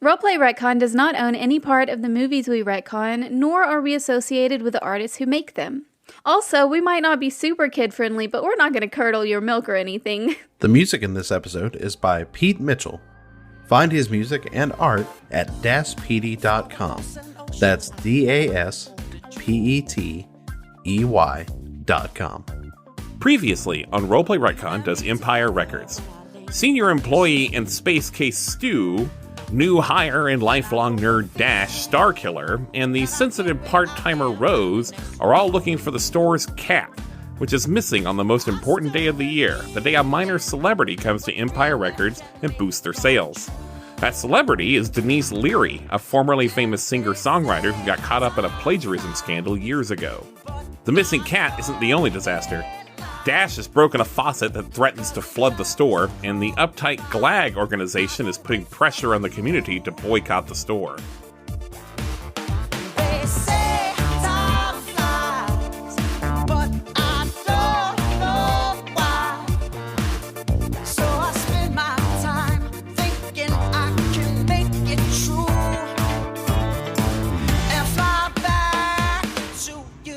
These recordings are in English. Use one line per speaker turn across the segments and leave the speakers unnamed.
Roleplay Retcon does not own any part of the movies we retcon, nor are we associated with the artists who make them. Also, we might not be super kid-friendly, but we're not going to curdle your milk or anything.
The music in this episode is by Pete Mitchell. Find his music and art at daspety.com. That's DASPETEY.com.
Previously on Roleplay Retcon does Empire Records. Senior employee and Space Case Stu, new hire and lifelong nerd Dash Starkiller, and the sensitive part-timer Rose are all looking for the store's cat, which is missing on the most important day of the year, the day a minor celebrity comes to Empire Records and boosts their sales. That celebrity is Denise Leary, a formerly famous singer-songwriter who got caught up in a plagiarism scandal years ago. The missing cat isn't the only disaster. Dash has broken a faucet that threatens to flood the store, and the uptight GLAG organization is putting pressure on the community to boycott the store.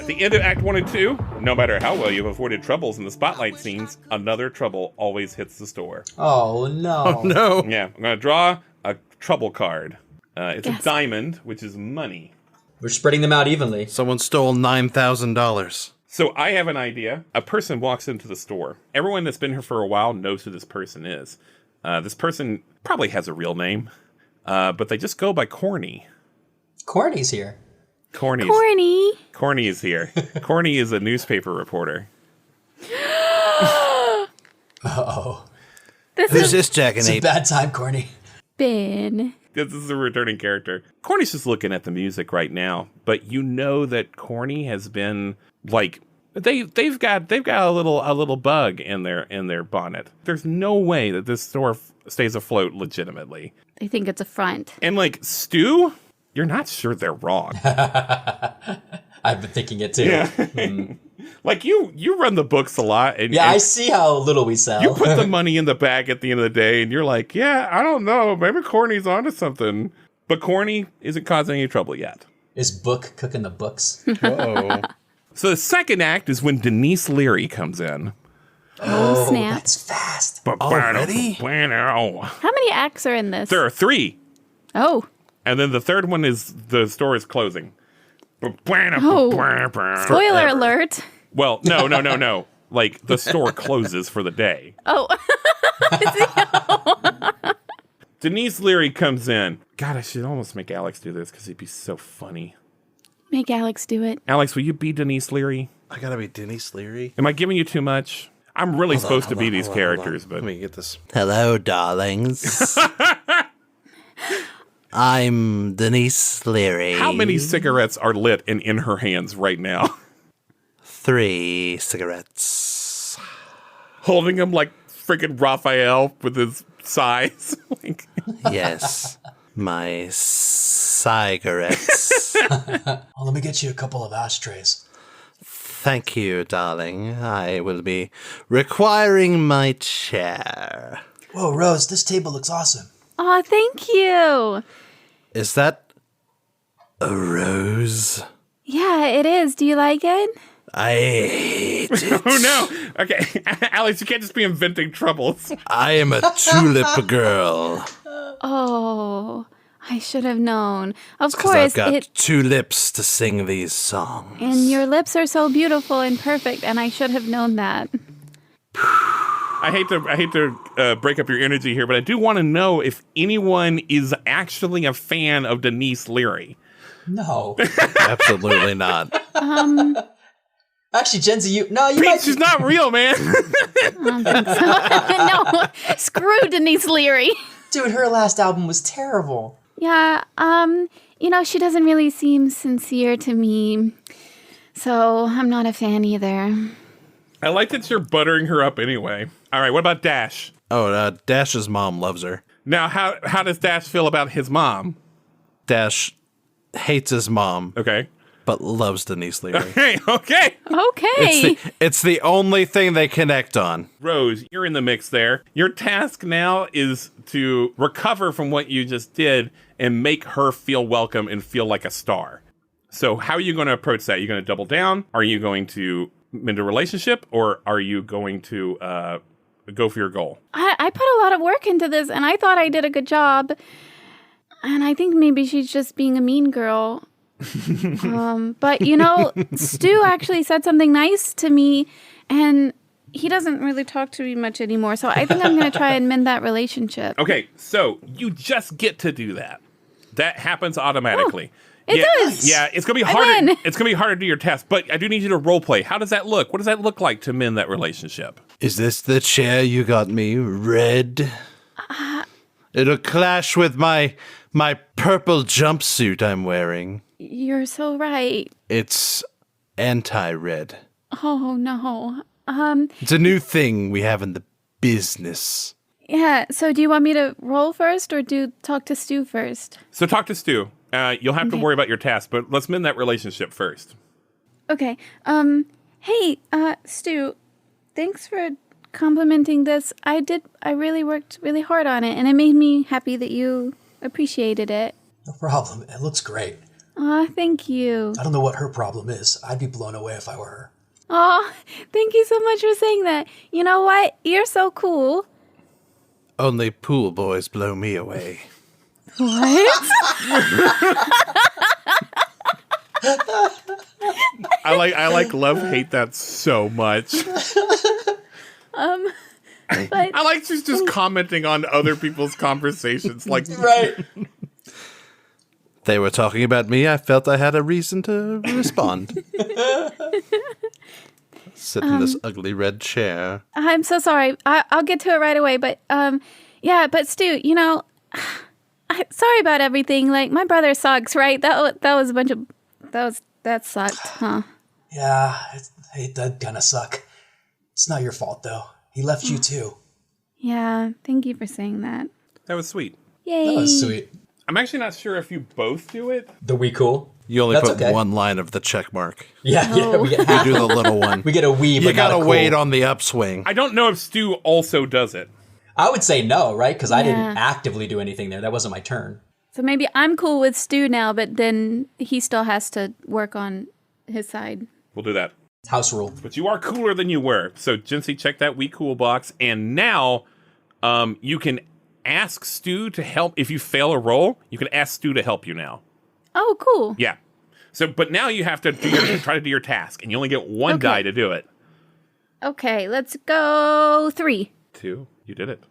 The end of Act 1 and 2, no matter how well you've avoided troubles in the spotlight scenes, another trouble always hits the store.
Oh, no.
Oh, no.
Yeah, I'm going to draw a trouble card. It's a diamond, which is money.
We're spreading them out evenly.
Someone stole $9,000.
So I have an idea. A person walks into the store. Everyone that's been here for a while knows who this person is. This person probably has a real name, but they just go by Corny.
Corny's here.
Corny
is here. Corny is a newspaper reporter.
Uh-oh.
Who's this Jack and
It's a
Ape?
bad time, Corny.
Ben.
This is a returning character. Corny's just looking at the music right now, but you know that Corny has been like they've got a little bug in their bonnet. There's no way that this store stays afloat legitimately.
They think it's a front.
And like Stu, you're not sure they're wrong.
I've been thinking it too.
Yeah. Like you run the books a lot. And,
I see how little we sell.
You put the money in the bag at the end of the day, and you're like, yeah, I don't know. Maybe Corny's onto something. But Corny isn't causing any trouble yet.
Is Book cooking the books?
Uh-oh.
So the second act is when Denise Leary comes in.
Oh, snap.
That's fast.
Already?
How many acts are in this?
There are 3.
Oh.
And then the third one is the store is closing.
Oh. Spoiler alert.
Well, no. Like, the store closes for the day.
Oh.
Denise Leary comes in. God, I should almost make Alex do this because he'd be so funny.
Make Alex do it.
Alex, will you be Denise Leary?
I gotta be Denise Leary.
Am I giving you too much? I'm really supposed to be these characters, but...
Let me get this.
Hello, darlings. I'm Denise Leary.
How many cigarettes are lit and in her hands right now?
3 cigarettes.
Holding them like freaking Raphael with his size.
Yes, my cigarettes.
Oh, let me get you a couple of ashtrays.
Thank you, darling. I will be requiring my chair.
Whoa, Rose, this table looks awesome.
Oh, thank you.
Is that a rose?
Yeah, it is. Do you like it?
I hate it.
Oh, no. Okay, Alex, you can't just be inventing troubles.
I am a tulip girl.
Oh, I should have known. Of
Because
course,
I've got 2 lips to sing these songs.
and your lips are so beautiful and perfect, and I should have known that.
I hate to break up your energy here, but I do want to know if anyone is actually a fan of Denise Leary.
No.
Absolutely not.
Actually, Gen Z, you
Pete,
might.
she's not real, man.
I don't think so. No, screw Denise Leary.
Dude, her last album was terrible.
Yeah, she doesn't really seem sincere to me, so I'm not a fan either.
I like that you're buttering her up anyway. All right, what about Dash?
Oh, Dash's mom loves her.
Now, how does Dash feel about his mom?
Dash hates his mom,
Okay.
but loves Denise Leary.
Hey, okay.
Okay.
It's the only thing they connect on.
Rose, you're in the mix there. Your task now is to recover from what you just did and make her feel welcome and feel like a star. So how are you going to approach that? Are you going to double down? Are you going to mend a relationship? Or are you going to go for your goal?
I put a lot of work into this, and I thought I did a good job. And I think maybe she's just being a mean girl. But, Stu actually said something nice to me, and he doesn't really talk to me much anymore. So I think I'm going to try and mend that relationship.
Okay, so you just get to do that. That happens automatically.
It does.
Yeah, it's going to be harder. It's going to be harder to do your test, but I do need you to role play. How does that look? What does that look like to mend that relationship?
Is this the chair you got me? Red? It'll clash with my purple jumpsuit I'm wearing.
You're so right.
It's anti-red.
Oh, no.
It's a new thing we have in the business.
Yeah, so do you want me to roll first or talk to Stu first?
So talk to Stu. You'll have to worry about your task, but let's mend that relationship first.
Okay. Hey, Stu, thanks for complimenting this. I really worked really hard on it, and it made me happy that you appreciated it.
No problem. It looks great.
Aw, thank you.
I don't know what her problem is. I'd be blown away if I were her.
Aw, thank you so much for saying that. You know what? You're so cool.
Only pool boys blow me away.
What?
I love-hate that so much.
But
I like she's just commenting on other people's conversations. Like,
Right.
They were talking about me. I felt I had a reason to respond. Sit in this ugly red chair.
I'm so sorry. I'll get to it right away. But yeah. But Stu, sorry about everything. Like, my brother sucks, right? That was a bunch of that sucked, huh?
Yeah, it does kind of suck. It's not your fault, though. He left you, too.
Yeah. Thank you for saying that.
that was sweet.
Yay.
That was sweet.
I'm actually not sure if you both do it.
The we cool?
You only
That's
put
okay.
one line of the check mark.
Yeah, we get
You
half.
do the little one.
We get a we, but
You
not
gotta
a cool.
wait on the upswing.
I don't know if Stu also does it.
I would say no, right? Because I didn't
Yeah.
actively do anything there. That wasn't my turn.
So maybe I'm cool with Stu now, but then he still has to work on his side.
We'll do that.
House rule.
But you are cooler than you were. So, Jinsey, check that We Cool box. And now you can ask Stu to help. If you fail a roll, you can ask Stu to help you now.
Oh, cool.
Yeah. So, but now you have to try to do your task. And you only get one
Okay.
die to do it.
Okay, let's go 3.
2. You did it.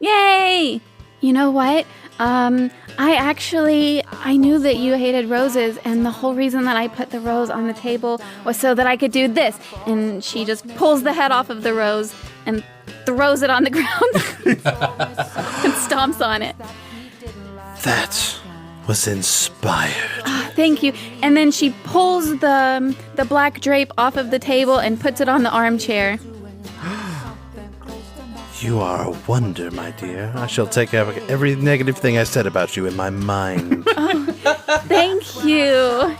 Yay! You know what? I knew that you hated roses, and the whole reason that I put the rose on the table was so that I could do this. And she just pulls the head off of the rose and throws it on the ground and stomps on it.
That was inspired.
Thank you. And then she pulls the black drape off of the table and puts it on the armchair.
You are a wonder, my dear. I shall take every negative thing I said about you in my mind.
Thank you.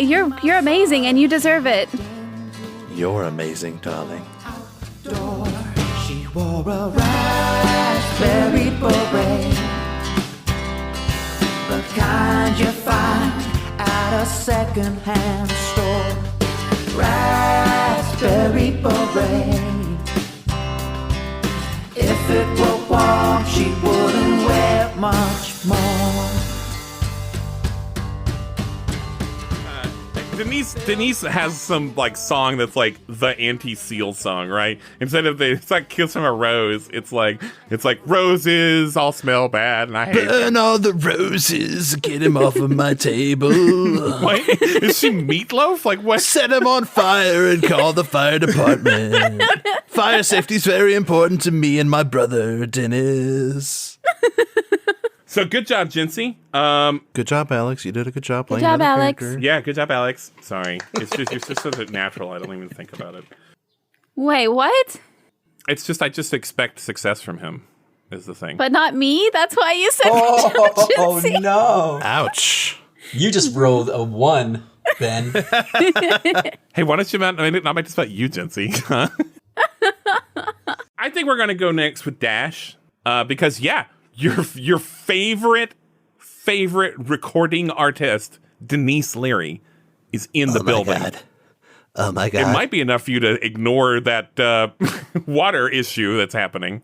You're amazing, and you deserve it.
You're amazing, darling.
She wore a raspberry beret, the kind you find at a second-hand store. Raspberry beret. If it were warm, she wouldn't wear much more.
Denise has some like song that's like the anti-seal song, right? Instead of it's like Kiss from a Rose, it's like roses all smell bad and I hate them.
Burn all the roses, get him off of my table.
Wait, is she Meatloaf? Like what?
Set him on fire and call the fire department. Fire safety's very important to me and my brother, Dennis.
So good job, Jinsey.
Good job, Alex. You did a good job playing
job,
another
Alex.
character.
Yeah, good job, Alex. Sorry. It's just you're just so natural. I don't even think about it.
Wait, what?
It's just I just expect success from him is the thing.
But not me? That's why you said
Oh,
Jinsey.
no.
Ouch.
You just rolled a 1, Ben.
Hey, why don't you not make this about you, Jinsey? Huh? I think we're gonna go next with Dash. Because your favorite recording artist, Denise Leary, is in the building.
Oh my God.
It might be enough for you to ignore that water issue that's happening.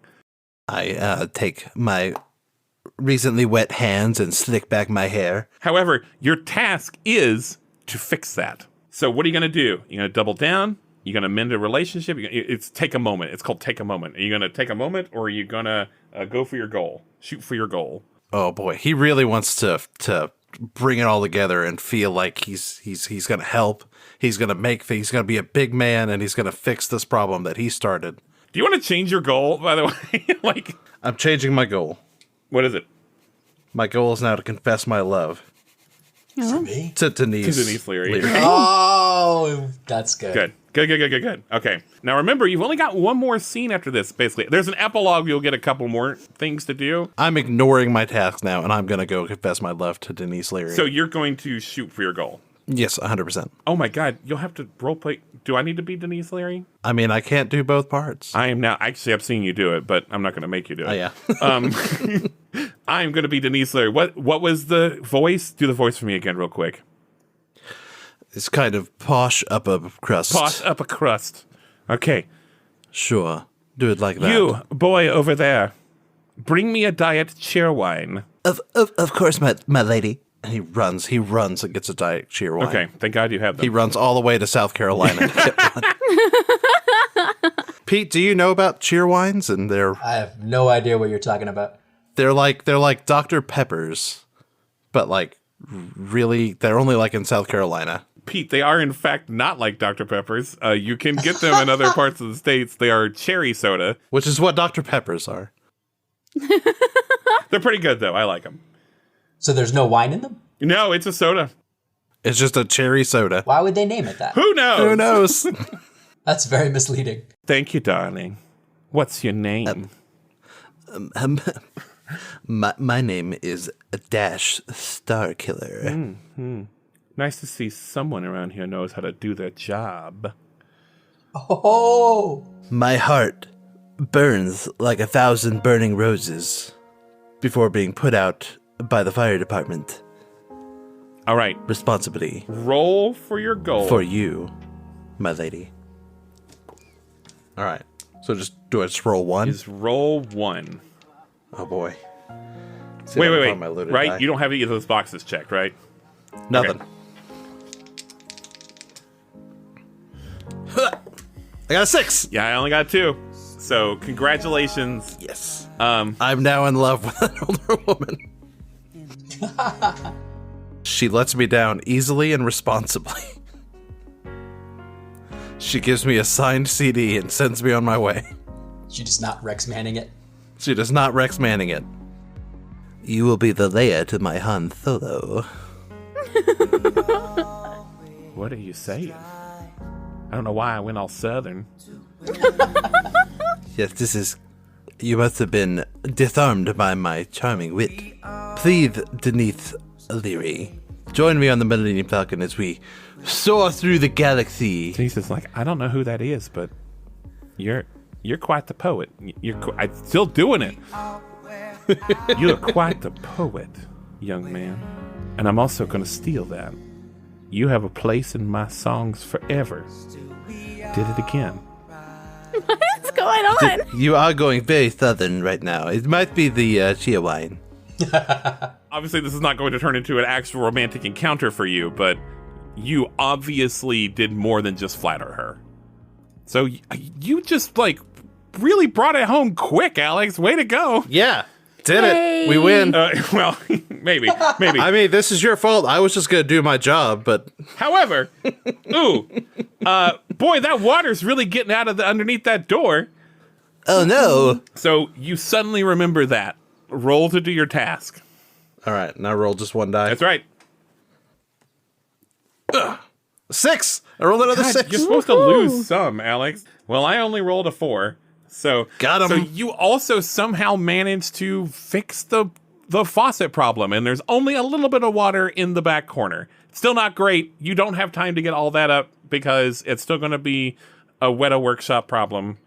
I take my recently wet hands and slick back my hair.
However, your task is to fix that. So what are you going to do? You're going to double down? You're going to mend a relationship? It's take a moment. It's called take a moment. Are you going to take a moment, or are you going to go for your goal? Shoot for your goal.
Oh boy, he really wants to bring it all together and feel like he's going to help. He's going to make things. He's going to be a big man, and he's going to fix this problem that he started.
Do you want to change your goal, by the way? Like,
I'm changing my goal.
what is it?
My goal is now to confess my love
For me?
to Denise
Leary.
Oh, that's good.
Good. Okay. Now remember, you've only got one more scene after this, basically. There's an epilogue. You'll get a couple more things to do.
I'm ignoring my task now, and I'm going to go confess my love to Denise Leary.
So you're going to shoot for your goal.
Yes, 100%.
Oh my God. You'll have to roleplay. Do I need to be Denise Leary?
I mean, I can't do both parts.
I am now. Actually, I've seen you do it, but I'm not going to make you do it.
Oh, yeah.
I'm going to be Denise Leary. What was the voice? Do the voice for me again real quick.
It's kind of posh up a crust.
Posh up a crust. Okay.
Sure. Do it like that.
You, boy over there, bring me a diet cheerwine.
Of course, my lady. And he runs and gets a diet cheer wine.
Okay, thank God you have them.
He runs all the way to South Carolina to get one. Pete, do you know about cheer wines? And
I have no idea what you're talking about.
they're like Dr. Peppers, but like really they're only like in South Carolina.
Pete, they are in fact not like Dr. Peppers. You can get them in other parts of the States. They are cherry soda.
Which is what Dr. Peppers are.
They're pretty good though. I like them.
So there's no wine in them?
No, it's a soda.
It's just a cherry soda.
Why would they name it that?
Who knows?
Who knows?
That's very misleading.
Thank you, darling. What's your name?
My name is Dash Starkiller.
Nice to see someone around here knows how to do their job.
Oh,
My heart burns like 1,000 burning roses before being put out by the fire department.
All right.
Responsibility
Roll for your goal.
for you, my lady. All right. So do I just roll one?
Is roll 1.
Oh boy. See,
Wait.
I found my loaded
Right?
die.
You don't have any of those boxes checked, right?
Nothing. I got a 6.
Yeah, I only got 2. So congratulations.
Yes.
Um,
I'm now in love with an older woman. She lets me down easily and responsibly. She gives me a signed CD and sends me on my way.
she just not Rex Manning it.
She does not Rex Manning it. You will be the Leia to my Han Solo.
what are you saying? I don't know why I went all southern.
Yes, this is... You must have been disarmed by my charming wit. Please, Denise Leary, join me on the Millennium Falcon as we soar through the galaxy.
Denise is like, I don't know who that is, but you're quite the poet. I'm still doing it. You're quite the poet, young man. And I'm also going to steal that. You have a place in my songs forever. Did it again.
What's going on?
You are going very southern right now. It might be the chia wine.
Obviously, this is not going to turn into an actual romantic encounter for you, but you obviously did more than just flatter her. So you just, like, really brought it home quick, Alex. Way to go.
Yeah, did
Yay.
it. We win.
Well, maybe.
I mean, this is your fault. I was just going to do my job, but...
However, boy, that water's really getting out of underneath that door.
Oh, no.
So you suddenly remember that. Roll to do your task.
All right, now roll just one die.
That's right.
6. I rolled another
God,
6.
you're supposed to lose some, Alex. Well, I only rolled a 4. So
Got 'em.
So you also somehow managed to fix the faucet problem, and there's only a little bit of water in the back corner. Still not great. You don't have time to get all that up because it's still going to be a Weta Workshop problem.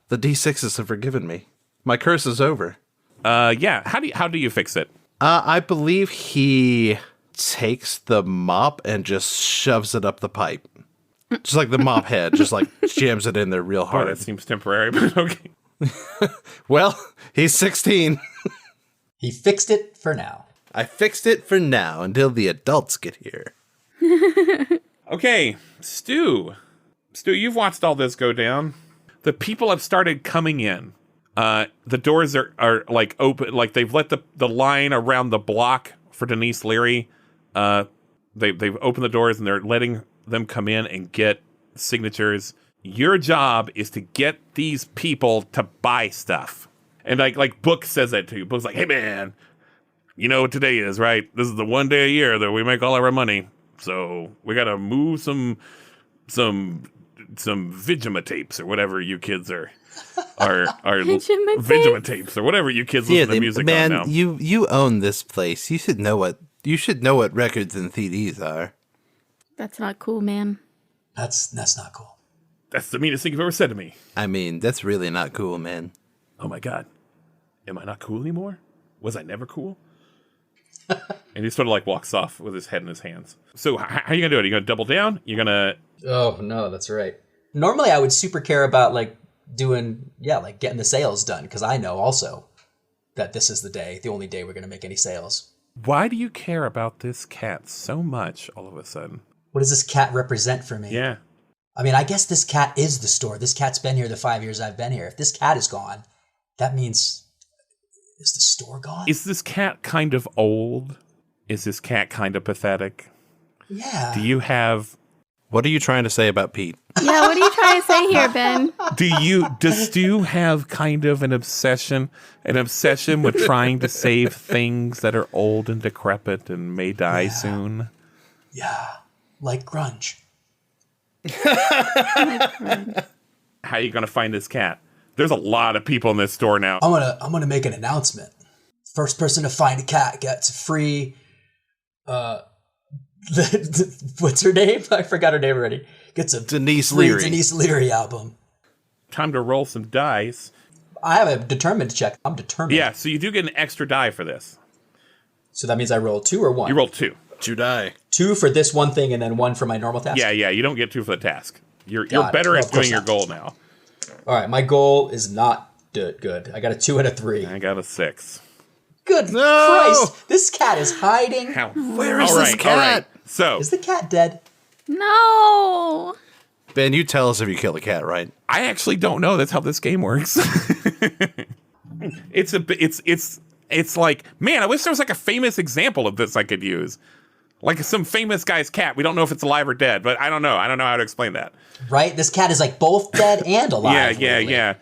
The D6s have forgiven me. My curse is over.
Yeah. How do you fix it?
I believe he takes the mop and just shoves it up the pipe. Just like the mop head, just like jams it in there real
Oh,
hard.
that seems temporary, but okay.
Well, he's 16.
He fixed it for now.
I fixed it for now until the adults get here.
Okay, Stu. Stu, you've watched all this go down. The people have started coming in. The doors are like open, like they've let the line around the block for Denise Leary. They've opened the doors and they're letting them come in and get signatures. Your job is to get these people to buy stuff. And like Book says that to you. Book's like, hey man, you know what today is, right? This is the one day a year that we make all our money. So we gotta move some Vegematapes or whatever you kids are Vegematapes or whatever you kids listen to music
man,
on now.
you own this place. You should know what records and CDs are.
That's not cool, man.
That's not cool.
That's the meanest thing you've ever said to me.
I mean, that's really not cool, man.
Oh my God. Am I not cool anymore? Was I never cool? And he sort of like walks off with his head in his hands. So how are you going to do it? Are you going to double down? You're going to...
Oh, no, that's right. Normally I would super care about like getting the sales done, because I know also that this is the only day we're going to make any sales.
Why do you care about this cat so much all of a sudden?
What does this cat represent for me?
Yeah.
I mean, I guess this cat is the store. This cat's been here the 5 years I've been here. If this cat is gone, that means... Is the store gone?
Is this cat kind of old? Is this cat kind of pathetic?
Yeah.
Do you have...
What are you trying to say about Pete?
Yeah, what are you trying to say here, Ben?
Does Stu have kind of an obsession with trying to save things that are old and decrepit and may die soon?
Yeah. Like grunge.
How are you going to find this cat? There's a lot of people in this store now.
I'm gonna make an announcement. First person to find a cat gets a free. What's her name? I forgot her name already. Gets a
Denise
free
Leary.
Denise Leary album.
Time to roll some dice.
I have a determined check. I'm determined.
Yeah, so you do get an extra die for this.
So that means I roll 2 or 1.
You roll 2.
Judai.
2 for this one thing and then 1 for my normal task.
Yeah, you don't get 2 for the task. You're
Got it.
better
Well,
at
of course
doing your
not.
goal now.
All right, my goal is not good. I got a 2 and a 3.
I got a 6.
Good
No!
Christ! This cat is hiding.
How?
Where is
All
this
right,
cat?
all right. So
Is the cat dead?
No.
Ben, you tell us if you kill a cat, right?
I actually don't know. That's how this game works. It's like, man, I wish there was like a famous example of this I could use. Like some famous guy's cat. We don't know if it's alive or dead, but I don't know. I don't know how to explain that.
Right? This cat is like both dead and alive.
Yeah.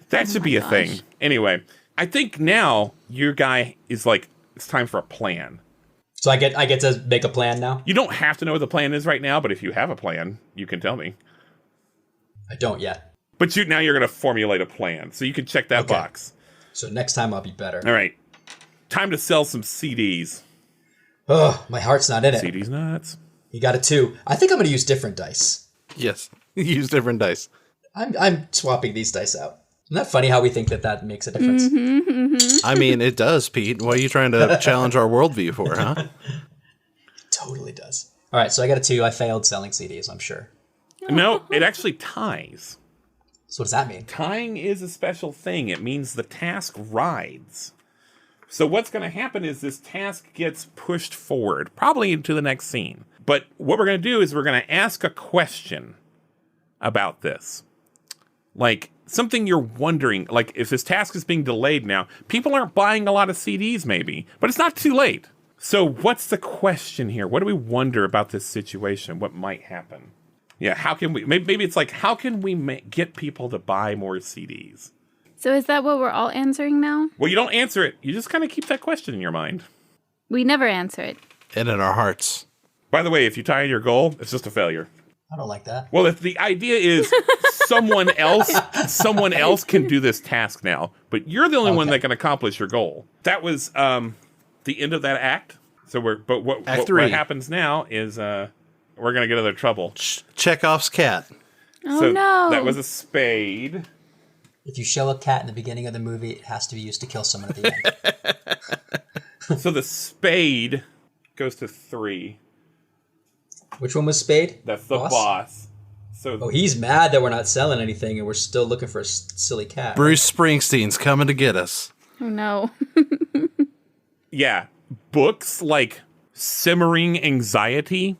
That should be a thing. Anyway, I think now your guy is like, it's time for a plan.
So I get to make a plan now?
You don't have to know what the plan is right now, but if you have a plan, you can tell me.
I don't yet.
But now you're going to formulate a plan, so you can check that
Okay.
box.
So next time I'll be better.
All right. Time to sell some CDs.
Oh, my heart's not in it.
CDs nuts.
You got a 2. I think I'm going to use different dice.
Yes. Use different dice.
I'm swapping these dice out. Isn't that funny how we think that makes a difference?
I mean, it does, Pete. What are you trying to challenge our worldview for, huh?
It totally does. All right, so I got a 2. I failed selling CDs, I'm sure.
No, it actually ties.
So what does that mean?
Tying is a special thing. It means the task rides. So what's going to happen is this task gets pushed forward, probably into the next scene. But what we're going to do is we're going to ask a question about this. Like something you're wondering, like if this task is being delayed now, people aren't buying a lot of CDs maybe, but it's not too late. So what's the question here? What do we wonder about this situation? What might happen? Yeah, how can we, maybe it's like, how can we get people to buy more CDs?
So is that what we're all answering now?
Well, you don't answer it. You just kind of keep that question in your mind.
We never answer it.
And in our hearts.
By the way, if you tie in your goal, it's just a failure.
I don't like that.
Well, if the idea is someone else can do this task now, but you're the only one that can accomplish your goal. That was the end of that act. So what happens now is we're gonna get into trouble.
Chekhov's cat.
Oh
So
no.
that was a spade.
If you show a cat in the beginning of the movie, it has to be used to kill someone at the end.
So the spade goes to 3.
Which one was Spade?
That's the boss. So
Oh, he's mad that we're not selling anything and we're still looking for a silly cat.
Bruce Springsteen's coming to get us.
Oh no.
yeah, books like Simmering Anxiety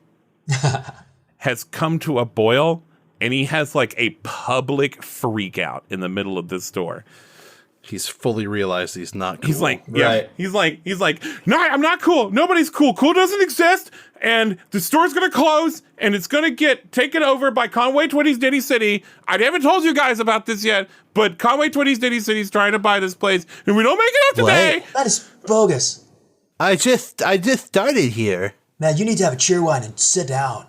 has come to a boil, and he has like a public freak out in the middle of this store.
He's fully realized he's not cool.
He's like, yeah,
Right.
he's like, no, I'm not cool. Nobody's cool. Cool doesn't exist. And the store's going to close and it's going to get taken over by Conway Twitty's Diddy City. I haven't told you guys about this yet, but Conway Twitty's Diddy City's trying to buy this place and we don't make it up today.
That is bogus.
I just started here.
Man, you need to have a cheer wine and sit down.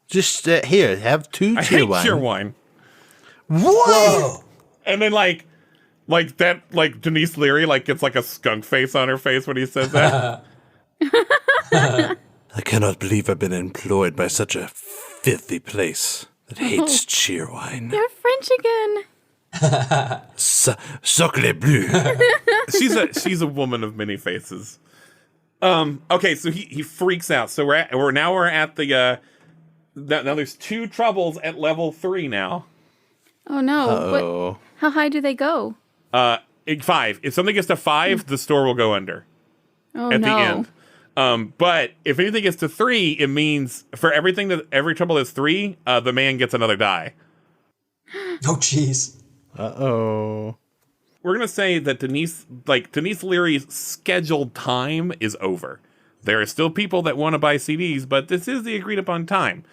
Just here, have 2
I
cheer
hate
wine.
cheer wine.
What?
Whoa.
And then like Denise Leary gets like a skunk face on her face when he says that.
I cannot believe I've been employed by such a filthy place that hates cheer wine.
You're French again.
Chocolat bleu.
she's a woman of many faces. Okay, so he freaks out. So we're at the now there's 2 troubles at level 3 now.
Oh no.
Oh.
How high do they go?
5. If something gets to 5, the store will go under
Oh
at
no.
the end. But if anything gets to 3, it means for every trouble that's 3, the man gets another die.
Oh, jeez.
Uh-oh.
We're gonna say that Denise Leary's scheduled time is over. There are still people that want to buy CDs, but this is the agreed upon time.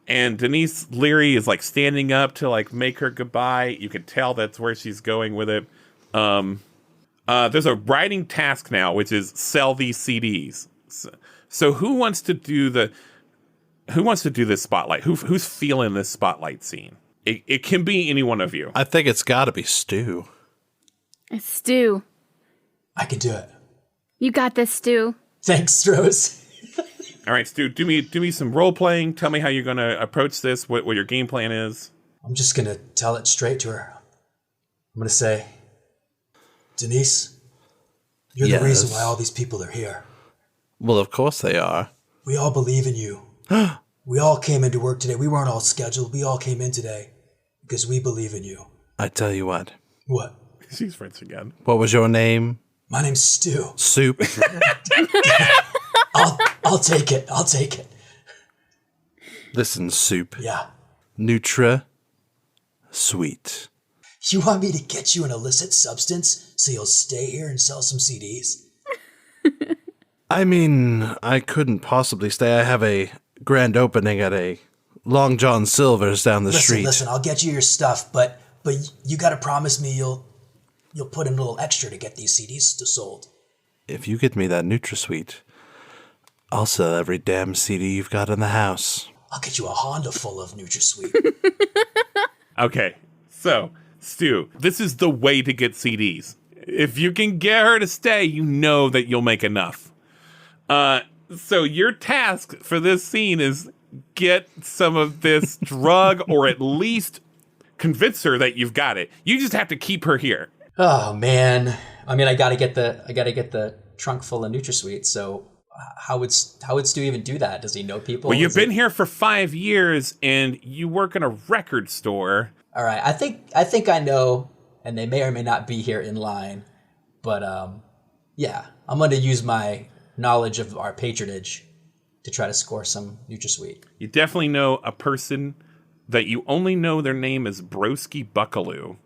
And Denise Leary is like standing up to like make her goodbye. You can tell that's where she's going with it. There's a writing task now, which is sell these CDs. So who wants to do this spotlight? Who's feeling this spotlight scene? It can be any one of you.
I think it's got to be Stu.
It's Stu.
I can do it.
You got this, Stu.
Thanks, Rose.
All right, Stu, do me some role playing. Tell me how you're gonna approach this. What your game plan is.
I'm just going to tell it straight to her. I'm going to say, Denise, you're the reason why all these people are here.
Well, of course they are.
We all believe in you. We all came into work today. We weren't all scheduled. We all came in today because we believe in you.
I tell you what.
What?
She's French again.
What was your name?
My name's Stu.
Soup.
I'll take it. I'll take it.
Listen, Soup.
Yeah.
Nutra. Sweet.
You want me to get you an illicit substance so you'll stay here and sell some CDs?
I mean, I couldn't possibly stay. I have a grand opening at a Long John Silver's down the street.
Listen, I'll get you your stuff, but you got to promise me you'll put in a little extra to get these CDs sold.
If you get me that NutraSweet, I'll sell every damn CD you've got in the house.
I'll get you a Honda full of NutraSweet.
Okay, so Stu, this is the way to get CDs. If you can get her to stay, you know that you'll make enough. So your task for this scene is get some of this drug, or at least convince her that you've got it. You just have to keep her here.
Oh man, I mean, I gotta get the trunk full of NutraSweet. So how would Stu even do that? Does he know people?
Well, you've been here for 5 years, and you work in a record store.
All right, I think I know, and they may or may not be here in line, but yeah, I'm gonna use my knowledge of our patronage to try to score some NutraSweet.
You definitely know a person that you only know their name is Broski Buckaloo.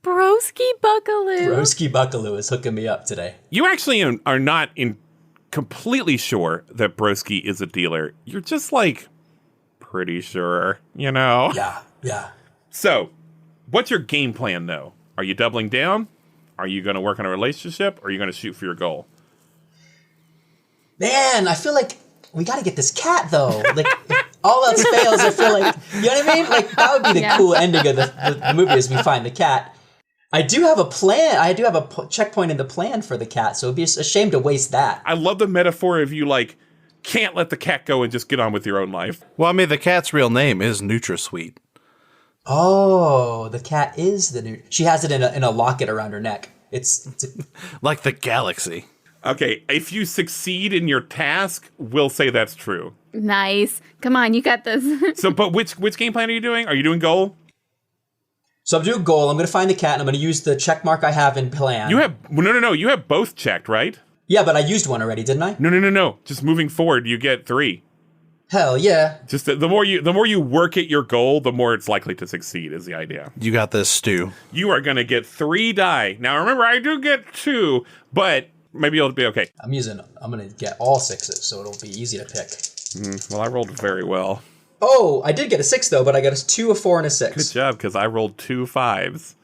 Broski Buckaloo.
Broski Buckaloo is hooking me up today.
You actually are not completely sure that Broski is a dealer. You're just like pretty sure, you know?
Yeah.
So, what's your game plan though? Are you doubling down? Are you going to work on a relationship? Or are you going to shoot for your goal?
Man, I feel like we got to get this cat though. Like, if all else fails, I feel like, you know what I mean? Like, that would be the cool ending of the movie is we find the cat. I do have a plan. I do have a checkpoint in the plan for the cat, so it'd be a shame to waste that.
I love the metaphor of you like, can't let the cat go and just get on with your own life.
Well, I mean, the cat's real name is NutraSweet.
Oh, the cat is the new. She has it in a locket around her neck. It's
Like the galaxy.
Okay, if you succeed in your task, we'll say that's true.
Nice. Come on, you got this.
So, but which game plan are you doing? Are you doing goal?
So I'm doing goal. I'm going to find the cat, and I'm going to use the check mark I have in plan.
You have no. You have both checked, right?
Yeah, but I used one already, didn't I?
No. Just moving forward, you get 3.
Hell yeah.
Just the more you work at your goal, the more it's likely to succeed. Is the idea?
You got this, Stu.
You are going to get 3 die. Now, remember, I do get 2, but maybe it'll be okay.
I'm going to get all 6s, so it'll be easy to pick.
Well, I rolled very well.
Oh, I did get a 6 though, but I got a 2, a 4, and a 6.
Good job, because I rolled 2 5s.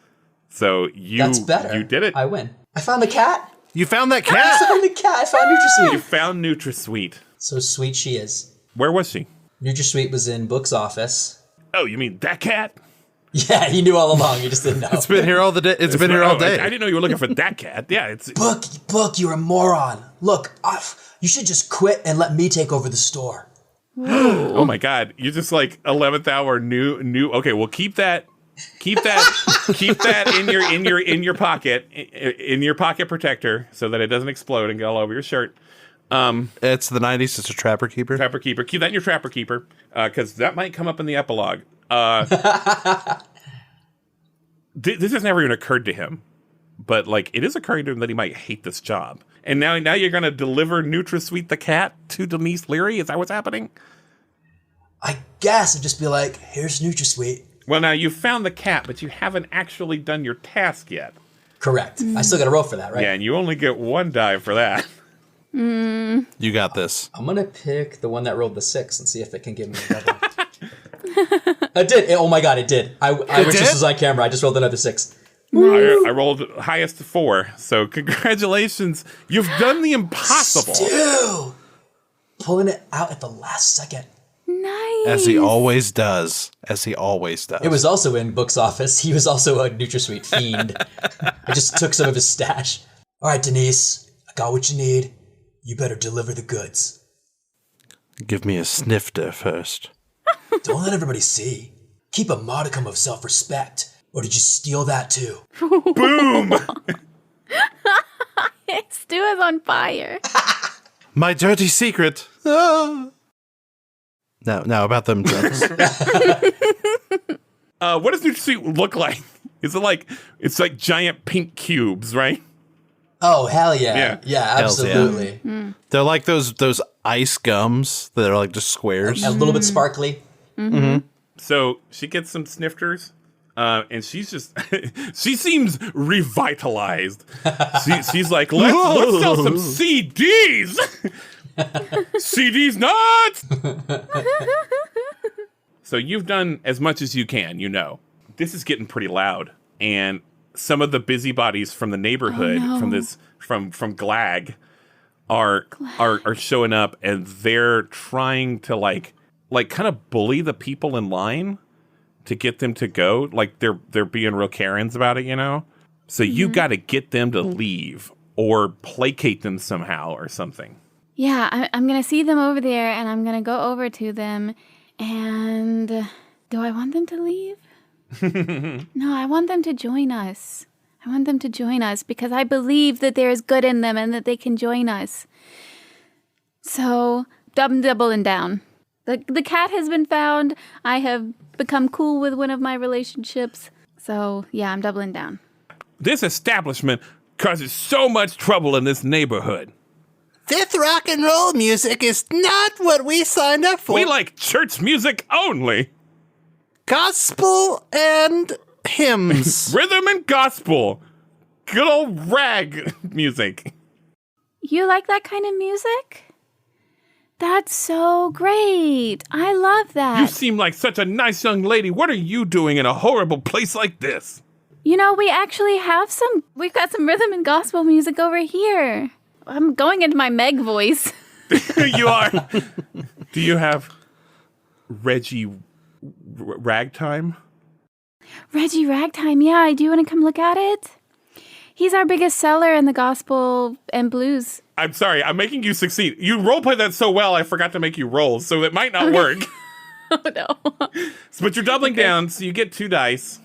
So
That's better.
You did it.
I win. I found the cat.
You found that
I
cat?
found the cat. I found NutraSweet.
You found NutraSweet.
So sweet she is.
Where was she?
NutraSweet was in Book's office.
Oh, you mean that cat?
Yeah, he knew all along. You just didn't know.
It's been here all the day. It's been here all day.
I didn't know you were looking for that cat. Yeah, it's
Book, you're a moron. Look, you should just quit and let me take over the store.
oh my god, you're just like 11th hour new. Okay, well keep that in your pocket protector so that it doesn't explode and get all over your shirt.
It's the 90s. It's a Trapper Keeper.
Trapper Keeper. Keep that in your Trapper Keeper because that might come up in the epilogue. This has never even occurred to him, but like it is occurring to him that he might hate this job. And now you're going to deliver NutraSweet the cat to Denise Leary? Is that what's happening?
I guess I'd just be like, here's NutraSweet.
Well, now you found the cat, but you haven't actually done your task yet.
Correct. I still got to roll for that, right?
Yeah, and you only get 1 die for that.
You got this.
I'm going to pick the one that rolled the 6 and see if it can give me a double. I did. Oh my god, it did. I wish this was on camera. I just rolled another 6.
I rolled highest 4, so congratulations. You've done the impossible.
Stu! Pulling it out at the last second.
Nice.
As he always does.
It was also in Book's office. He was also a NutraSweet fiend. I just took some of his stash. All right, Denise, I got what you need. You better deliver the goods.
Give me a snifter first.
Don't let everybody see. Keep a modicum of self-respect. Or did you steal that too?
Boom!
Stu is on fire.
My dirty secret. Ah. Now about them drugs.
What does NutraSweet look like? Is it like it's like giant pink cubes, right?
Oh, hell yeah. Yeah, absolutely.
Yeah.
They're like those ice gums that are like just squares.
A little bit sparkly.
Mm-hmm.
So she gets some snifters, and she's just she seems revitalized. She's like, let's sell some CDs. CDs nuts. So you've done as much as you can, you know. This is getting pretty loud, and some of the busybodies from the neighborhood, from GLAG, are showing up, and they're trying to like kind of bully the people in line to get them to go. Like they're being real Karens about it, you know. So you got to get them to leave or placate them somehow or something.
Yeah, I'm going to see them over there, and I'm going to go over to them, and do I want them to leave? No, I want them to join us. I want them to join us because I believe that there is good in them and that they can join us. So, I'm doubling down. The cat has been found. I have become cool with one of my relationships. So, yeah, I'm doubling down.
This establishment causes so much trouble in this neighborhood.
This rock and roll music is not what we signed up for.
We like church music only.
Gospel and hymns.
Rhythm and gospel. Good old rag music.
You like that kind of music? That's so great. I love that.
You seem like such a nice young lady. What are you doing in a horrible place like this?
You know, we've got some rhythm and gospel music over here. I'm going into my Meg voice.
You are. Do you have Reggie Ragtime?
Reggie Ragtime, yeah. Do you want to come look at it? He's our biggest seller in the gospel and blues.
I'm sorry, I'm making you succeed. You roleplay that so well, I forgot to make you roll, so it might not work.
Oh, no.
But you're doubling down, so you get 2 dice.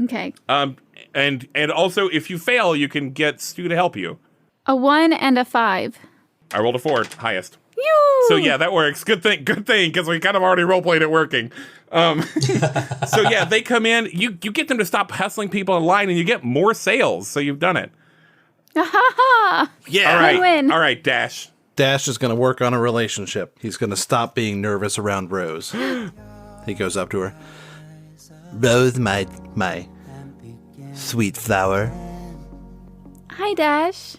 Okay.
And also, if you fail, you can get Stu to help you.
A 1 and a 5.
I rolled a 4, highest.
Yoo!
So yeah, that works. Good thing, because we kind of already roleplayed it working. So yeah, they come in. You get them to stop hustling people in line, and you get more sales. So you've done it.
Ha!
Yeah. All right.
Win.
All right, Dash.
Dash is going to work on a relationship. He's going to stop being nervous around Rose. He goes up to her.
Rose, my sweet flower.
Hi, Dash.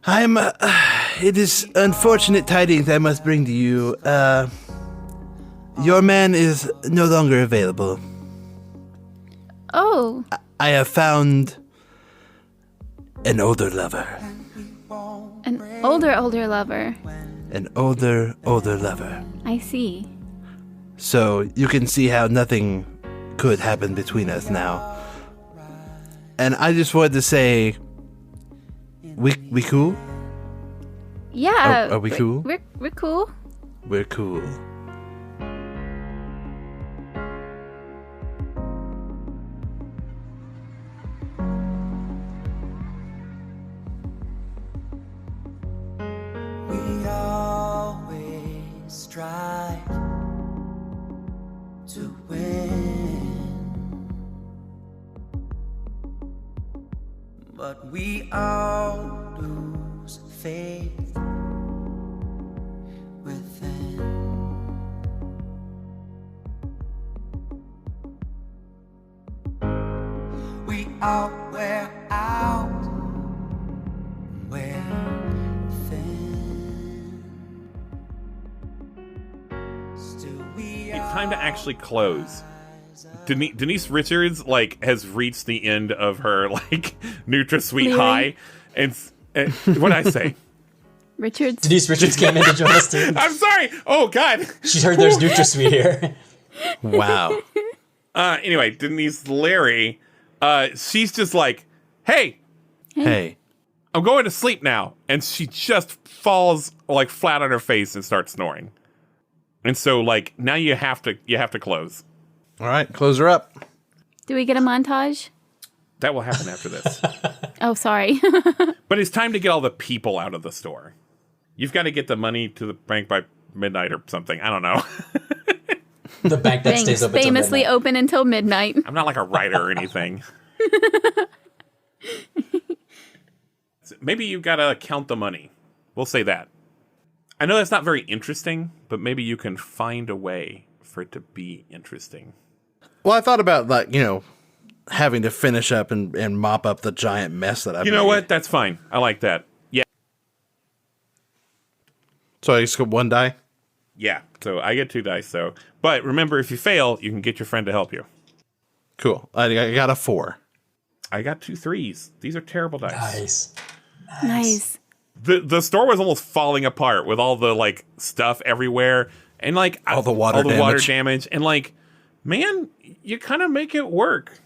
It is unfortunate tidings I must bring to you. Your man is no longer available.
Oh.
I have found an older lover.
An older lover.
An older lover.
I see.
So you can see how nothing could happen between us now. And I just wanted to say, we cool?
Yeah.
Are we cool?
We're cool.
We're cool.
We always strive to win, but we all lose faith within. We all wear out, wear thin. Still we
It's time to actually close. Denise Richards has reached the end of her NutraSweet
Leary.
high, and what did I say?
Richards.
Denise Richards came in to join us too.
I'm sorry. Oh God.
She heard there's NutraSweet here.
Wow.
Anyway, Denise Leary, she's just like, hey,
Hey.
I'm going to sleep now, and she just falls flat on her face and starts snoring. And so now you have to close.
All right, close her up.
Do we get a montage?
That will happen after this.
Oh, sorry.
But it's time to get all the people out of the store. You've got to get the money to the bank by midnight or something. I don't know.
The bank that
Banks
stays open till
famously
midnight.
open until midnight.
I'm not like a writer or anything. Maybe you've got to count the money. We'll say that. I know that's not very interesting, but maybe you can find a way for it to be interesting.
Well, I thought about having to finish up and mop up the giant mess that I've
You know
made.
what? That's fine. I like that. Yeah.
So I just got 1 die?
Yeah. So I get 2 dice, though. But remember, if you fail, you can get your friend to help you.
Cool. I got a 4.
I got 2 3s. These are terrible dice.
Nice.
Nice.
The store was almost falling apart with all the stuff everywhere and
all the water
damage and man, you kind of make it work.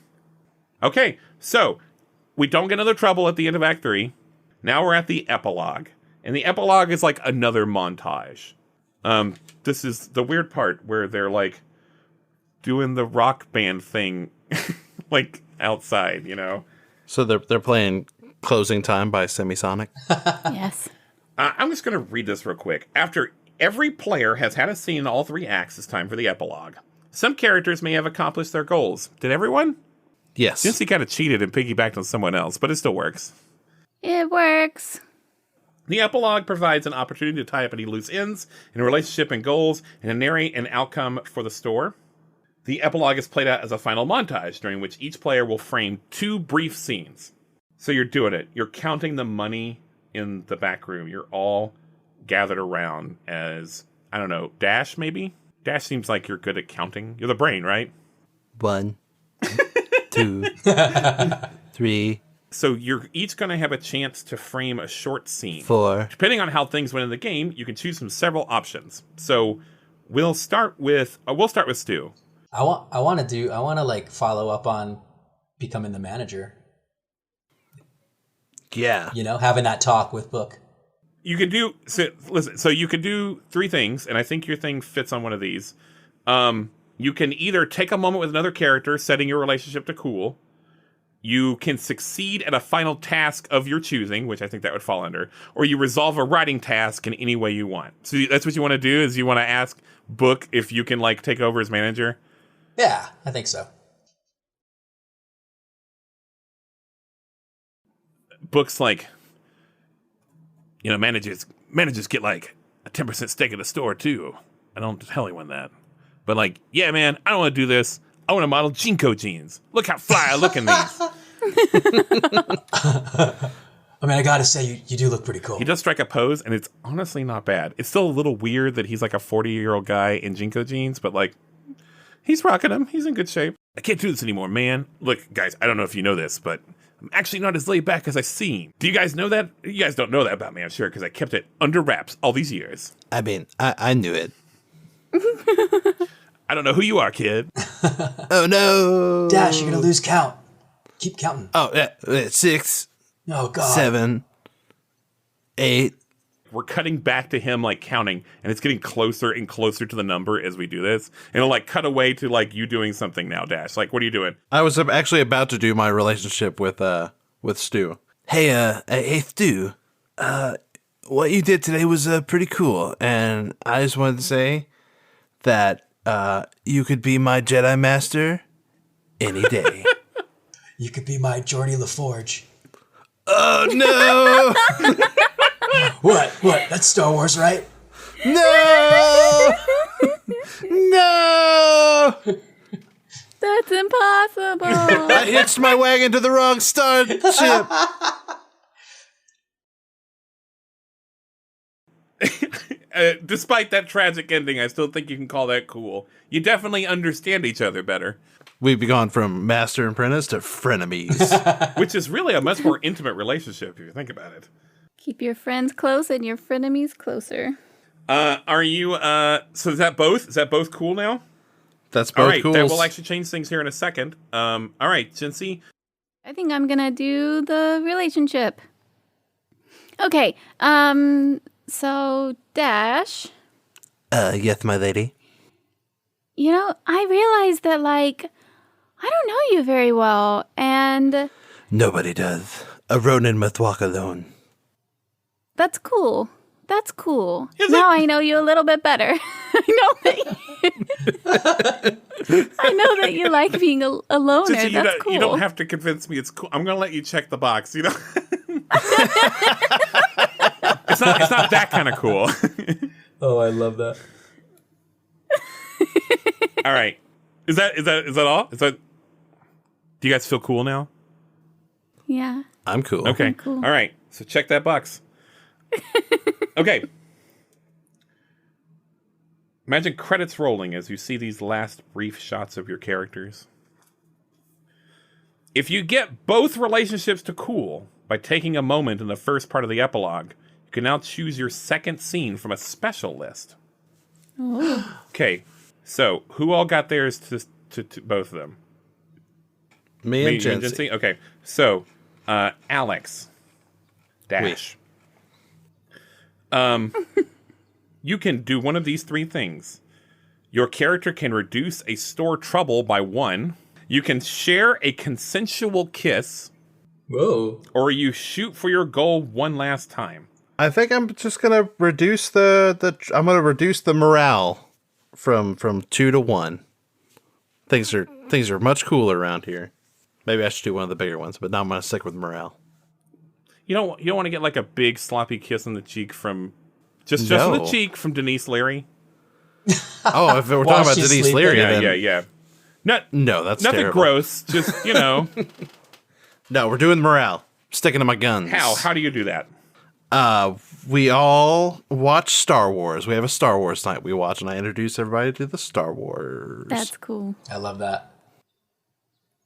Okay, so we don't get another trouble at the end of Act 3. Now we're at the epilogue, and the epilogue is another montage. This is the weird part where they're doing the rock band thing outside,
So they're playing Closing Time by Semisonic.
Yes.
I'm just going to read this real quick. After every player has had a scene in all 3 acts, it's time for the epilogue. Some characters may have accomplished their goals. Did everyone?
Yes.
Since he kind of cheated and piggybacked on someone else, but it still works.
It works.
The epilogue provides an opportunity to tie up any loose ends in a relationship and goals and to narrate an outcome for the store. The epilogue is played out as a final montage, during which each player will frame 2 brief scenes. So you're doing it. You're counting the money in the back room. You're all gathered around as, I don't know, Dash maybe? Dash seems like you're good at counting. You're the brain, right?
1, 2, 3,
So you're each going to have a chance to frame a short scene.
4.
Depending on how things went in the game, you can choose from several options. So we'll start with Stu.
I want to follow up on becoming the manager.
Yeah.
Having that talk with Book.
you could do listen. So you could do three things, and I think your thing fits on one of these. You can either take a moment with another character, setting your relationship to cool. You can succeed at a final task of your choosing, which I think that would fall under, or you resolve a writing task in any way you want. So that's what you want to do, is you want to ask Book if you can, like, take over as manager?
Yeah, I think so.
Book's like, you know, managers get, like, a 10% stake in the store, too. I don't tell anyone that. But, like, yeah, man, I don't want to do this. I want to model Jinko jeans. Look how fly I look in these.
I mean, I gotta say, you do look pretty cool.
He does strike a pose, and it's honestly not bad. It's still a little weird that he's like a 40-year-old guy in Jinko jeans, but, like, he's rocking them. He's in good shape. I can't do this anymore, man. Look, guys, I don't know if you know this, but I'm actually not as laid back as I seem. Do you guys know that? You guys don't know that about me, I'm sure, because I kept it under wraps all these years.
I mean, I knew it.
I don't know who you are, kid.
Oh, no.
Dash, you're gonna lose count. Keep counting.
Oh, yeah. 6.
Oh, God.
7. 8.
We're cutting back to him, like, counting, and it's getting closer and closer to the number as we do this. And it'll, like, cut away to, like, you doing something now, Dash. Like, what are you doing?
I was actually about to do my relationship with Stu.
Hey, Stu. What you did today was pretty cool, and I just wanted to say that you could be my Jedi Master any day.
You could be my Geordie LaForge.
Oh, no!
What? That's Star Wars, right?
No! No!
That's impossible.
I hitched my wagon to the wrong starship.
Despite that tragic ending, I still think you can call that cool. You definitely understand each other better.
We've gone from master and apprentice to frenemies.
Which is really a much more intimate relationship, if you think about it.
Keep your friends close and your frenemies closer.
Are you, so is that both? Is that both cool now?
That's both
all right,
cool.
That will actually change things here in a second. All right, Cincy.
I think I'm gonna do the relationship. Okay, so Dash.
Yes, my lady.
You know, I realized that, like, I don't know you very well, and
Nobody does. A Ronin must walk alone.
that's cool. That's cool. Now I know you a little bit better. I know that you like being a loner.
Cincy,
That's cool.
you don't have to convince me it's cool. I'm going to let you check the box, you know? It's not that kind of cool.
Oh, I love that.
All right. Is that all? Do you guys feel cool now?
Yeah.
I'm cool.
Okay.
I'm cool.
All right. So check that box. Okay. Imagine credits rolling as you see these last brief shots of your characters. If you get both relationships to cool by taking a moment in the first part of the epilogue, you can now choose your second scene from a special list.
Oh.
Okay. So, who all got theirs to both of them?
Me and Jency.
Okay. So, Alex. Dash. You can do one of these three things. Your character can reduce a store trouble by 1. You can share a consensual kiss.
Whoa.
Or you shoot for your goal one last time.
I think I'm just gonna reduce the morale from 2 to 1. Things are much cooler around here. Maybe I should do one of the bigger ones, but now I'm gonna stick with morale.
You don't want to get like a big sloppy kiss on the cheek from just on the cheek from Denise Leary.
Oh, if we're talking about Denise
sleeping.
Leary,
Yeah,
then
yeah.
no, that's
Nothing
terrible.
gross. Just
No, we're doing morale. Sticking to my guns.
How do you do that?
We all watch Star Wars. We have a Star Wars night we watch, and I introduce everybody to the Star Wars.
That's cool.
I love that.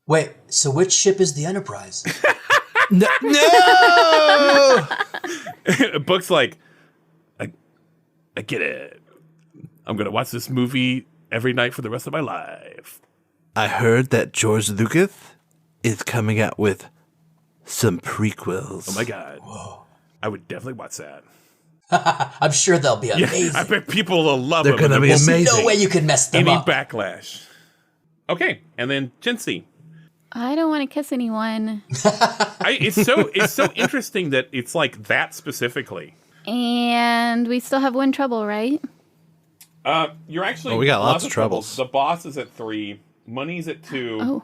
Wait, so which ship is the Enterprise?
No!
Book's like, I get it. I'm going to watch this movie every night for the rest of my life.
I heard that George Lucas is coming out with some prequels.
Oh my God. Whoa. I would definitely watch that.
I'm sure they'll be amazing.
I bet people will love
They're
them.
gonna be
There's
amazing.
no way you can mess them
Any
up.
backlash. Okay, and then Jinsey.
I don't want to kiss anyone.
It's so interesting that it's like that specifically.
And we still have one trouble, right?
You're actually
we got lots of troubles.
The boss is at 3, money's at 2,
Oh,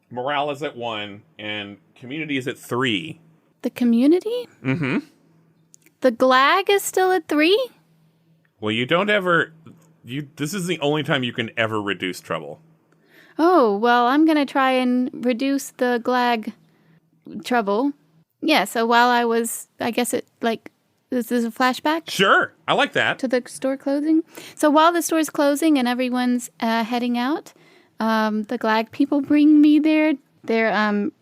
morale is at 1, and community is at 3.
the community? Mm-hmm. The GLAG is still at 3?
Well, you don't ever. This is the only time you can ever reduce trouble.
Oh, well, I'm going to try and reduce the GLAG trouble. Yeah, so while I was, I guess it, like, this is a flashback
Sure, I like that.
to the store closing. So while the store's closing and everyone's heading out, the GLAG people bring me their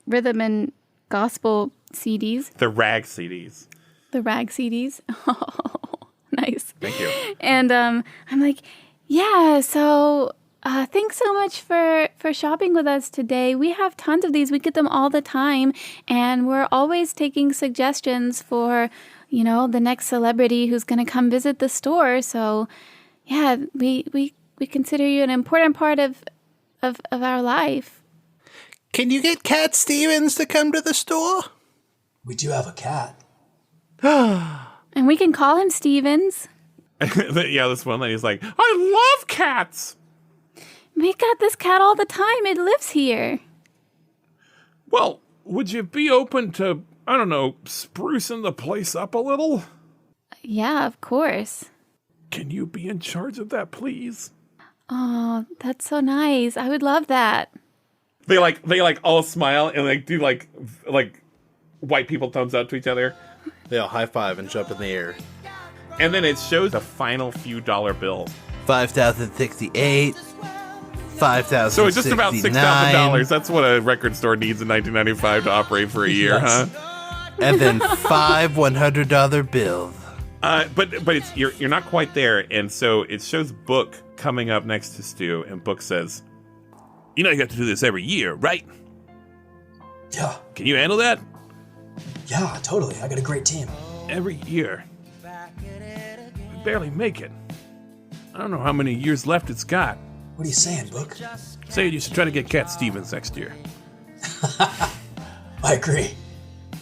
rhythm and gospel CDs,
The rag CDs.
the rag CDs. Oh, nice.
Thank you.
And I'm like, yeah, so thanks so much for shopping with us today. We have tons of these. We get them all the time. And we're always taking suggestions for, the next celebrity who's going to come visit the store. So, yeah, we consider you an important part of our life.
Can you get Cat Stevens to come to the store?
We do have a cat.
And we can call him Stevens.
Yeah, this one lady's like, I love cats.
We got this cat all the time. It lives here.
Well, would you be open to, I don't know, sprucing the place up a little?
Yeah, of course.
Can you be in charge of that, please?
Oh, that's so nice. I would love that.
They all smile and like do like white people thumbs up to each other.
They all high five and jump in the air.
And then it shows the final few dollar bills.
5,068. 5,000.
So it's just about $6,000. That's what a record store needs in 1995 to operate for a year,
Yes.
huh?
And then 5 $100 bills.
But it's you're not quite there, and so it shows Book coming up next to Stu, and Book says, "You know you have to do this every year, right?
Yeah,
Can you handle that?
yeah, totally. I got a great team.
Every year, we barely make it. I don't know how many years left it's got.
What are you saying, Book?
Say you should try to get Cat Stevens next year."
I agree.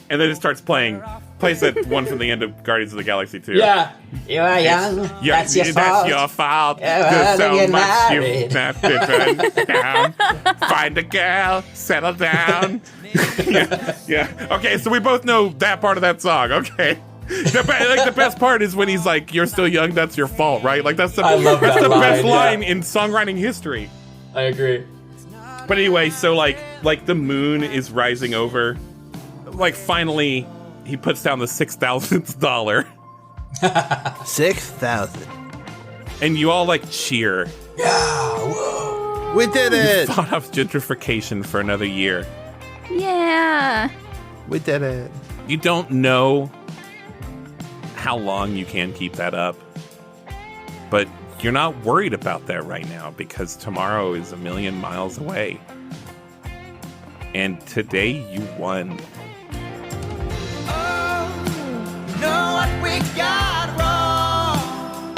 And then it starts playing. Plays that one from the end of Guardians of the Galaxy 2.
Yeah, you are young.
Yeah,
That's your fault.
That's your fault.
Yeah,
There's
well,
so
get
much
married.
you've not been down. Find a girl, settle down. yeah. Okay, so we both know that part of that song. Okay. The best part is when he's like, "You're still young. That's your fault," right? Like that's the
I love
that's
that
the best
line,
line
yeah.
in songwriting history.
I agree.
But anyway, so like the moon is rising over. Like finally, he puts down the $6,000.
6,000.
And you all like cheer.
Yeah, whoa.
We did it.
Fought off gentrification for another year.
Yeah.
We did it.
You don't know how long you can keep that up, but you're not worried about that right now because tomorrow is 1,000,000 miles away. And today you won.
Know what we got wrong.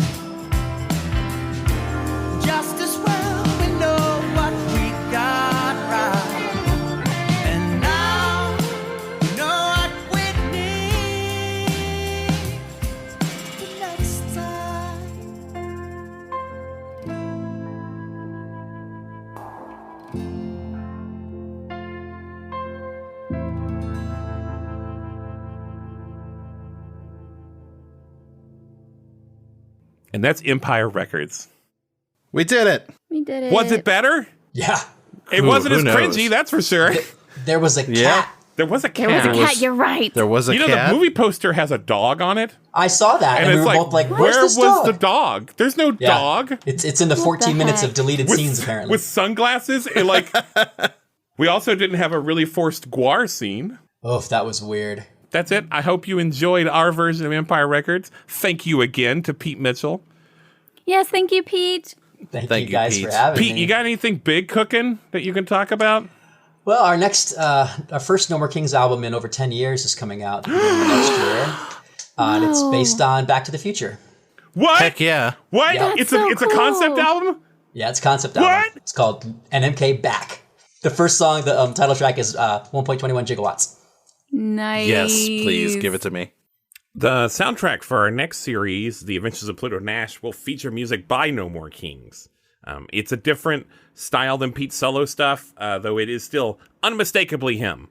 Just as well we know what we got right. And now we know what we need the next time.
And that's Empire Records.
We did it.
We did it.
Was it better?
Yeah.
It wasn't
who
as
knows?
cringy, that's for sure.
There was a cat.
Yeah.
There was a cat.
There was a cat.
was-
You're right.
There was a
You know,
cat.
the movie poster has a dog on it.
I saw that, and,
And
we
it's
were
like,
both like,
where
"Where's
was
this dog?"
the dog? There's no
Yeah.
dog.
It's in the 14 minutes of deleted scenes, apparently.
With sunglasses. And like, we also didn't have a really forced Guar scene.
Oh, if that was weird.
That's it. I hope you enjoyed our version of Empire Records. Thank you again to Pete Mitchell.
Yes, thank you, Pete.
Thank
Thank
you
you,
guys
Pete.
for having
Pete,
me.
you got anything big cooking that you can talk about?
Well, our first No More Kings album in over 10 years is coming out at the beginning of next year. And it's based on Back to the Future.
What?
Heck yeah.
What?
Yeah.
It's
That's
a
so
concept
cool.
album?
Yeah, it's a concept album.
What?
It's called NMK Back. The first song, the title track is 1.21 gigawatts.
Nice.
Yes, please give it to me.
The soundtrack for our next series, The Adventures of Pluto Nash, will feature music by No More Kings. It's a different style than Pete's solo stuff, though it is still unmistakably him.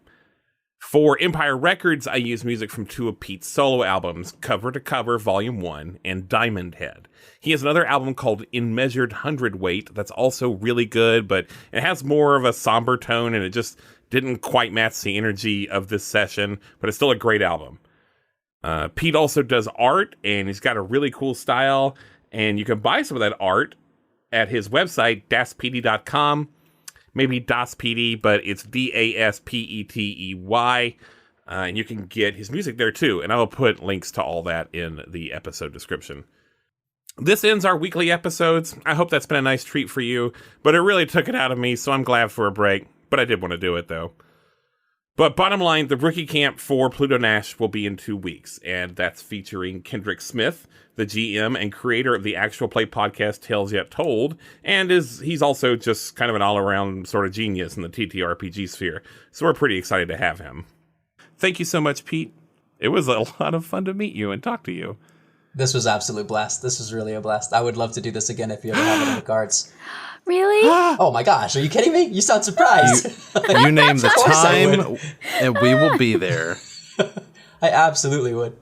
For Empire Records, I use music from 2 of Pete's solo albums, Cover to Cover Volume 1 and Diamond Head. He has another album called In Measured Hundredweight that's also really good, but it has more of a somber tone and it just didn't quite match the energy of this session, but it's still a great album. Pete also does art, and he's got a really cool style, and you can buy some of that art at his website, daspd.com. Maybe DasPD, but it's DASPETEY. And you can get his music there too, and I will put links to all that in the episode description. This ends our weekly episodes. I hope that's been a nice treat for you, but it really took it out of me, so I'm glad for a break, but I did want to do it though. But bottom line, the rookie camp for Pluto Nash will be in 2 weeks, and that's featuring Kendrick Smith, the GM and creator of the actual play podcast Tales Yet Told, and he's also just kind of an all-around sort of genius in the TTRPG sphere, so we're pretty excited to have him. Thank you so much, Pete. It was a lot of fun to meet you and talk to you.
This was absolute blast. This was really a blast. I would love to do this again if you ever have it in the cards.
Really?
Oh my gosh, are you kidding me? You sound surprised.
You name the
course I
time, and we will be there.
I absolutely would.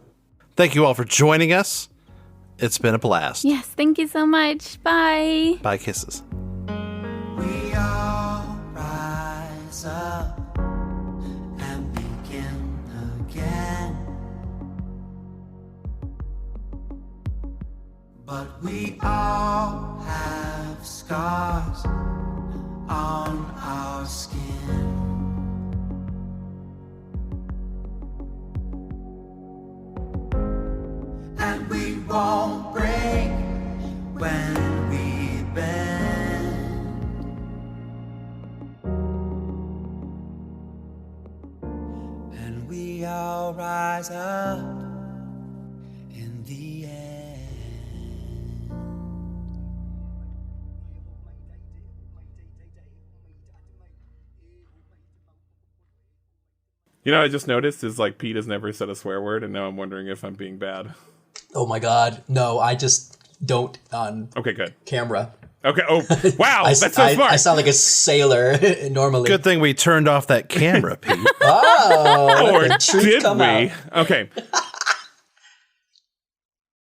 Thank you all for joining us. It's been a blast.
Yes, thank you so much. Bye.
Bye, kisses.
We all rise up and begin again. But we all have scars on our skin. And we won't break when we bend. And we all rise up in the end.
You know, I just noticed is like Pete has never said a swear word, and now I'm wondering if I'm being bad.
Oh my god. No, I just don't on
Okay, good.
camera.
Okay. Oh, wow. That's so smart.
I sound like a sailor normally.
Good thing we turned off that camera, Pete.
Oh,
Or
let the truth
did
come
we?
out.
Okay.